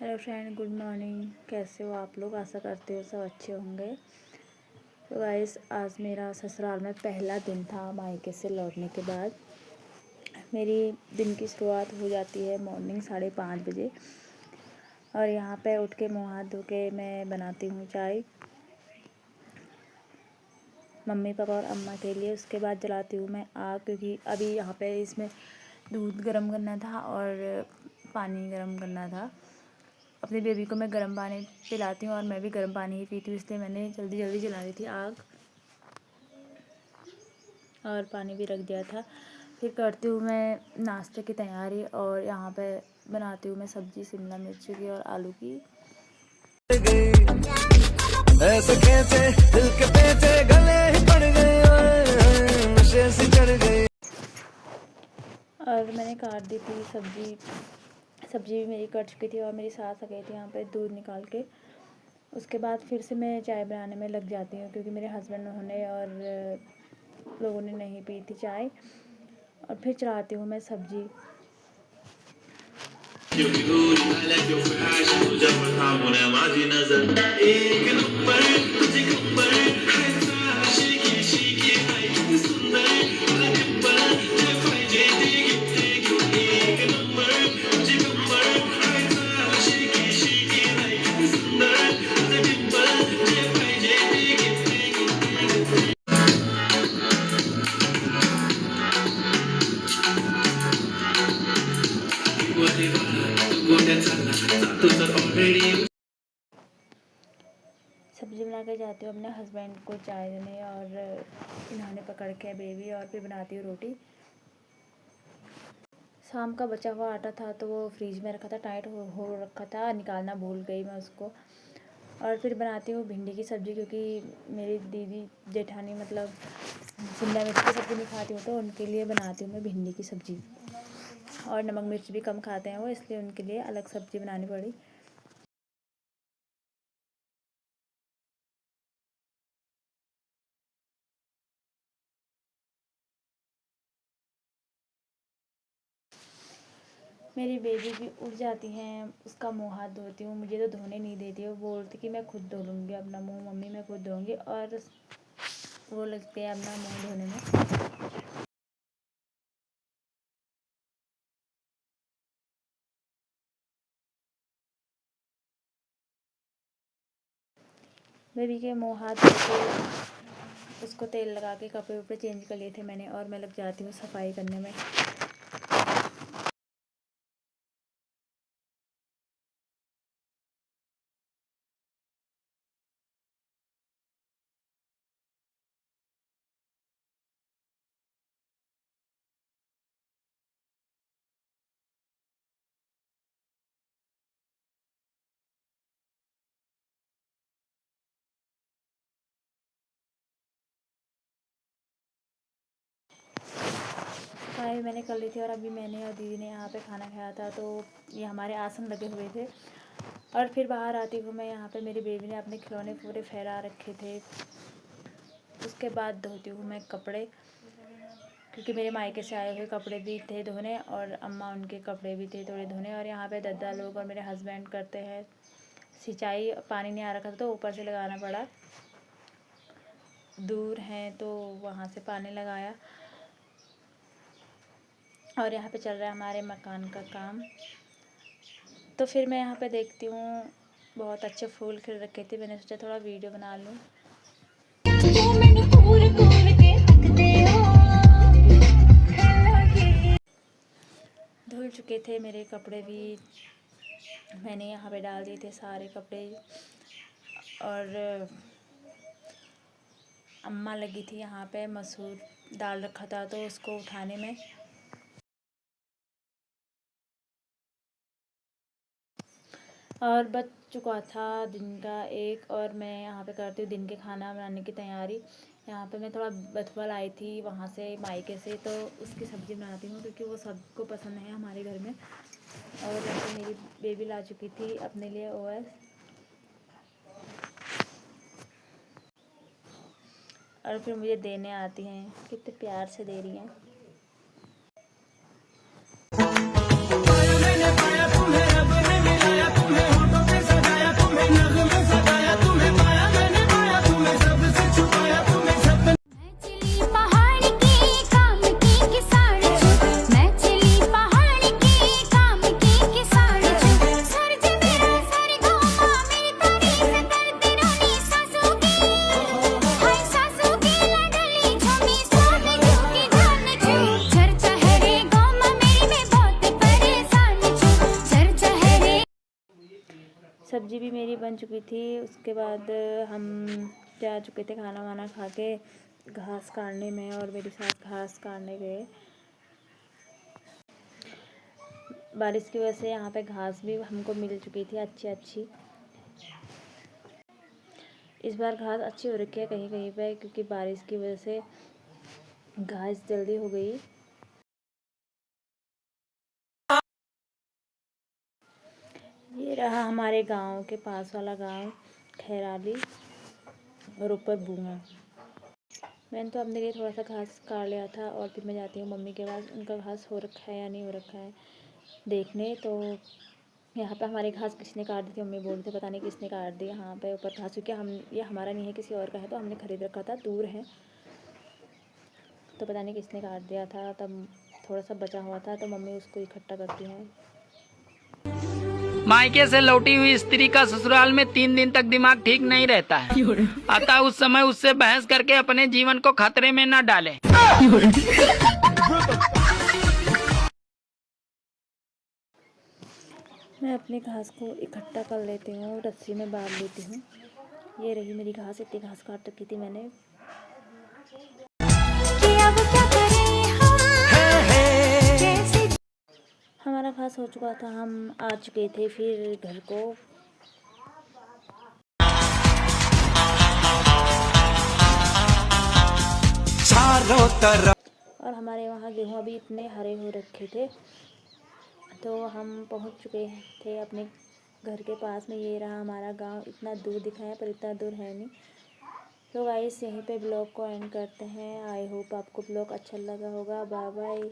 Hello friend, good morning. कैसे हो आप लोग? आशा करते हो सब अच्छे होंगे। तो गाइस, आज मेरा ससुराल में पहला दिन था मायके से लौटने के बाद। मेरी दिन की शुरुआत हो जाती है मॉर्निंग 5:30 बजे। और यहाँ पे उठ के मुँह हाथ धो के मैं बनाती हूँ चाय मम्मी पापा और अम्मा के लिए। उसके बाद जलाती हूँ मैं आग, क्योंकि अभी यहाँ पे इसमें दूध गर्म करना था और पानी गर्म करना था। अपनी बेबी को मैं गर्म पानी पिलाती हूँ और मैं भी गर्म पानी ही पीती हूँ, इसलिए मैंने जल्दी जल्दी जला दी थी आग और पानी भी रख दिया था। फिर करती हूँ मैं नाश्ते की तैयारी और यहाँ पे बनाती हूँ मैं सब्ज़ी शिमला मिर्च की और आलू की। ऐसे खेचे दिल के पेचे गले ही पड़ गए, नशे से चढ़ गए। और मैंने काट दी थी सब्जी भी मेरी कट चुकी थी और मेरी सास आ गई थी यहाँ पे दूध निकाल के। उसके बाद फिर से मैं चाय बनाने में लग जाती हूँ, क्योंकि मेरे हस्बैंड उन्होंने और लोगों ने नहीं पी थी चाय। और फिर चढ़ाती हूँ मैं सब्जी। सब्ज़ी बना के जाती हूँ अपने हस्बैंड को चाय देने और इन्होंने पकड़ के बेबी, और फिर बनाती हूँ रोटी। शाम का बचा हुआ आटा था तो वो फ्रीज में रखा था, टाइट हो रखा था, निकालना भूल गई मैं उसको। और फिर बनाती हूँ भिंडी की सब्ज़ी, क्योंकि मेरी दीदी जेठानी मतलब शिमला मिर्च की सब्ज़ी नहीं खाती हूँ, तो उनके लिए बनाती हूँ मैं भिंडी की सब्ज़ी। और नमक मिर्च भी कम खाते हैं वो, इसलिए उनके लिए अलग सब्ज़ी बनानी पड़ी। मेरी बेबी भी उठ जाती हैं, उसका मुँह हाथ धोती हूँ। मुझे तो धोने नहीं देती, वो बोलती कि मैं खुद धो लूँगी अपना मुँह, मम्मी मैं खुद धोऊँगी, और वो लगते हैं अपना मुँह धोने में। बेबी के मुँह हाथ धो के उसको तेल लगा के कपड़े वपड़े चेंज कर लिए थे मैंने, और मैं लग जाती हूँ सफाई करने में। सफाई मैंने कर ली थी और अभी मैंने और दीदी ने यहाँ पे खाना खाया था, तो ये हमारे आसन लगे हुए थे। और फिर बाहर आती हूँ मैं, यहाँ पे मेरी बेबी ने अपने खिलौने पूरे फहरा रखे थे। उसके बाद धोती हूँ मैं कपड़े, क्योंकि मेरे मायके से आए हुए कपड़े भी थे धोने और अम्मा उनके कपड़े भी थे थोड़े धोने। और यहाँ पे दादा लोग और मेरे हस्बैंड करते हैं सिंचाई। पानी नहीं आ रखा था तो ऊपर से लगाना पड़ा, दूर हैं तो वहाँ से पानी लगाया। और यहाँ पे चल रहा है हमारे मकान का काम। तो फिर मैं यहाँ पे देखती हूँ बहुत अच्छे फूल खिल रखे थे, मैंने सोचा थोड़ा वीडियो बना लूँ। धुल चुके थे मेरे कपड़े भी, मैंने यहाँ पे डाल दिए थे सारे कपड़े। और अम्मा लगी थी यहाँ पे, मसूर दाल रखा था तो उसको उठाने में। और बच चुका था दिन का 1, और मैं यहाँ पे करती हूँ दिन के खाना बनाने की तैयारी। यहाँ पे मैं थोड़ा बथुआ लाई थी वहाँ से मायके से, तो उसकी सब्ज़ी बनाती हूँ, क्योंकि वो सबको पसंद है हमारे घर में। और जैसे मेरी बेबी ला चुकी थी अपने लिए ओएस, और फिर मुझे देने आती हैं, कितने प्यार से दे रही हैं। सब्ज़ी भी मेरी बन चुकी थी। उसके बाद हम जा चुके थे खाना वाना खा के घास काटने में, और मेरे साथ घास काटने गए। बारिश की वजह से यहाँ पे घास भी हमको मिल चुकी थी अच्छी अच्छी। इस बार घास अच्छी हो रखी है कहीं कहीं पे, क्योंकि बारिश की वजह से घास जल्दी हो गई। ये रहा हमारे गांव के पास वाला गांव खैराली, और ऊपर बूंगा। मैंने तो अपने लिए थोड़ा सा घास काट लिया था, और फिर मैं जाती हूँ मम्मी के पास, उनका घास हो रखा है या नहीं हो रखा है देखने। तो यहाँ पे हमारी घास किसने काट दी थी, मम्मी बोल रही थी पता नहीं किसने काट दी यहाँ पे ऊपर घास, क्योंकि हम ये हमारा नहीं है किसी और का है, तो हमने ख़रीद रखा था, दूर है तो पता नहीं किसने काट दिया था। तब थोड़ा सा बचा हुआ था तो मम्मी उसको इकट्ठा करती हैं। मायके से लौटी हुई स्त्री का ससुराल में 3 दिन तक दिमाग ठीक नहीं रहता है, अतः उस समय उससे बहस करके अपने जीवन को खतरे में न डालें। मैं अपनी घास को इकट्ठा कर लेती हूँ, रस्सी में बांध लेती हूँ। ये रही मेरी घास, इतनी घास काट रखी थी मैंने। हमारा घास हो चुका था, हम आ चुके थे फिर घर को। और हमारे वहाँ गेहूँ अभी इतने हरे हो रखे थे, तो हम पहुँच चुके थे अपने घर के पास में। ये रहा हमारा गांव, इतना दूर दिखाया पर इतना दूर है नहीं। तो गाइस यहीं पे ब्लॉग को एंड करते हैं। आई होप आपको ब्लॉग अच्छा लगा होगा। Bye bye.